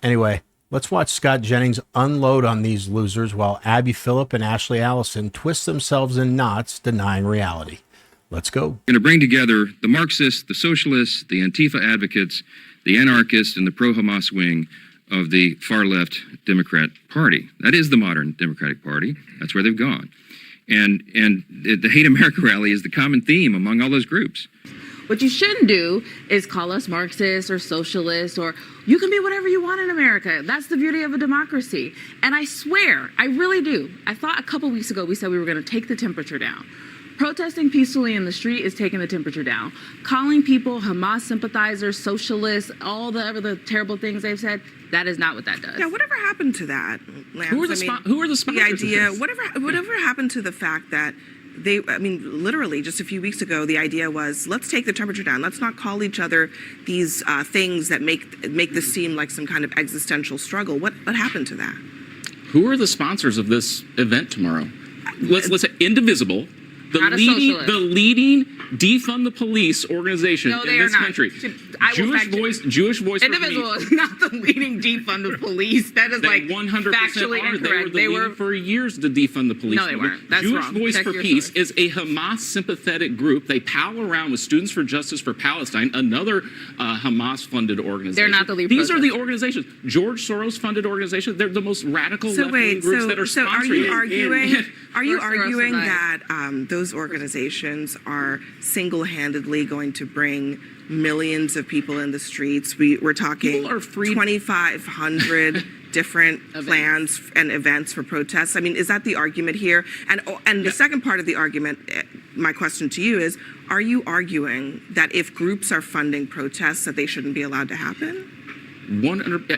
Anyway, let's watch Scott Jennings unload on these losers while Abby Phillip and Ashley Allison twist themselves in knots denying reality. Let's go. We're going to bring together the Marxists, the socialists, the Antifa advocates, the anarchists, and the pro-Hamas wing of the far-left Democrat Party. That is the modern Democratic Party. That's where they've gone. And the Hate America rally is the common theme among all those groups. What you shouldn't do is call us Marxists or socialists, or you can be whatever you want in America. That's the beauty of a democracy. And I swear, I really do. I thought a couple weeks ago we said we were going to take the temperature down. Protesting peacefully in the street is taking the temperature down. Calling people Hamas sympathizers, socialists, all the other terrible things they've said, that is not what that does. Yeah, whatever happened to that, Lance? Who are the sponsors? The idea, whatever happened to the fact that literally just a few weeks ago, the idea was, let's take the temperature down. Let's not call each other these things that make this seem like some kind of existential struggle. What happened to that? Who are the sponsors of this event tomorrow? Let's say Indivisible. The leading defund the police organization in this country. Jewish Voice Indivisible is not the leading defund the police. That is like 100% factually incorrect. They were for years to defund the police. No, they weren't. That's Jewish wrong. Voice Check for your Peace source. is a Hamas sympathetic group. They pal around with Students for Justice for Palestine, another Hamas funded organization. They're not the lead These are the protesters. organizations. George Soros funded organizations. They're the most radical left-wing groups that are So sponsoring are you it. arguing Soros that those organizations are single-handedly going to bring millions of people in the streets? We're talking People are free- 2,500 different plans and events for protests. I mean, is that the argument here? And the second part of the argument, my question to you is, are you arguing that if groups are funding protests that they shouldn't be allowed to happen?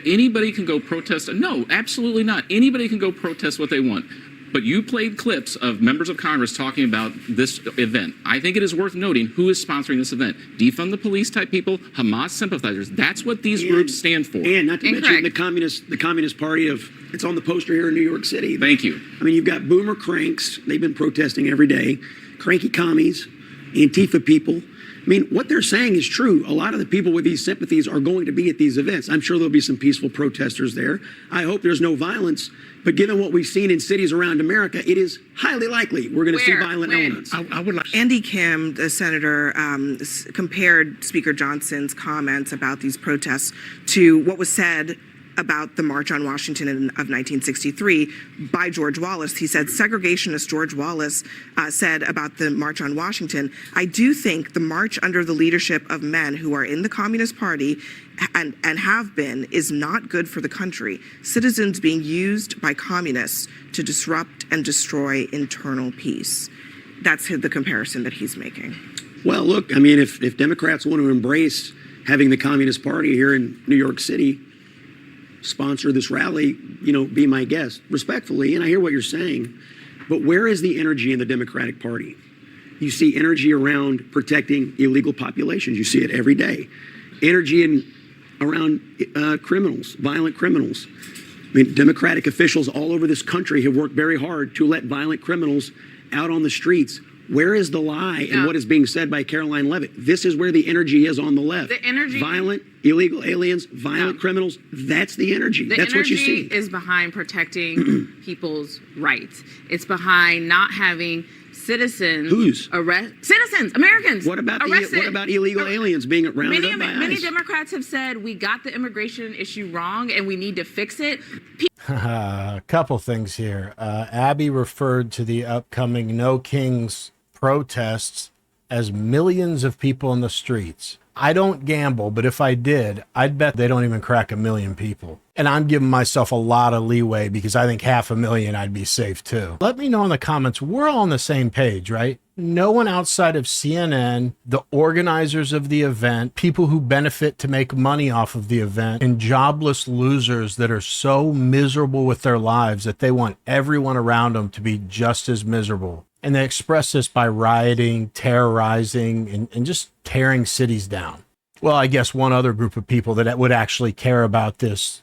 Anybody can go protest. No, absolutely not. Anybody can go protest what they want. But you played clips of members of Congress talking about this event. I think it is worth noting who is sponsoring this event. Defund the police type people, Hamas sympathizers. That's what these groups stand for. And not to mention the Communist Party it's on the poster here in New York City. Thank you. I mean, you've got boomer cranks. They've been protesting every day. Cranky commies, Antifa people. I mean, what they're saying is true. A lot of the people with these sympathies are going to be at these events. I'm sure there'll be some peaceful protesters there. I hope there's no violence. But given what we've seen in cities around America, it is highly likely we're going to see violent elements. I would like Andy Kim, the senator, compared Speaker Johnson's comments about these protests to what was said about the March on Washington of 1963 by George Wallace. He said, segregationist George Wallace said about the March on Washington, I do think the march under the leadership of men who are in the Communist Party and have been is not good for the country. Citizens being used by communists to disrupt and destroy internal peace. That's the comparison that he's making. Well, look, I mean, if Democrats want to embrace having the Communist Party here in New York City sponsor this rally, be my guest, respectfully, and I hear what you're saying, but where is the energy in the Democratic Party? You see energy around protecting illegal populations. You see it every day. Energy around criminals, violent criminals. I mean, Democratic officials all over this country have worked very hard to let violent criminals out on the streets. Where is the lie in what is being said by Caroline Leavitt? This is where the energy is on the left. The energy, violent, illegal aliens, violent criminals. That's the energy. That's what you see. The energy is behind protecting people's rights. It's behind not having citizens citizens, Americans. What about illegal aliens being rounded up by ICE? Many Democrats have said we got the immigration issue wrong and we need to fix it. A couple things here. Abby referred to the upcoming No Kings protests as millions of people in the streets. I don't gamble, but if I did, I'd bet they don't even crack 1 million people. And I'm giving myself a lot of leeway because I think 500,000 I'd be safe too. Let me know in the comments. We're all on the same page, right? No one outside of CNN, the organizers of the event, people who benefit to make money off of the event, and jobless losers that are so miserable with their lives that they want everyone around them to be just as miserable. And they express this by rioting, terrorizing, and just tearing cities down. Well, I guess one other group of people that would actually care about this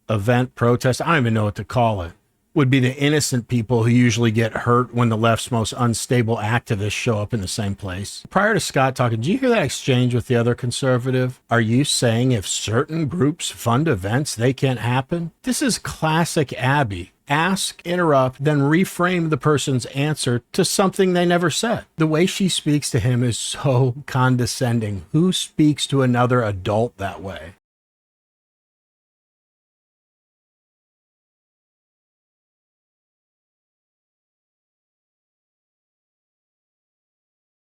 event, protest, I don't even know what to call it. would be the innocent people who usually get hurt when the left's most unstable activists show up in the same place. Prior to Scott talking, did you hear that exchange with the other conservative? Are you saying if certain groups fund events, they can't happen? This is classic Abby. Ask, interrupt, then reframe the person's answer to something they never said. The way she speaks to him is so condescending. Who speaks to another adult that way?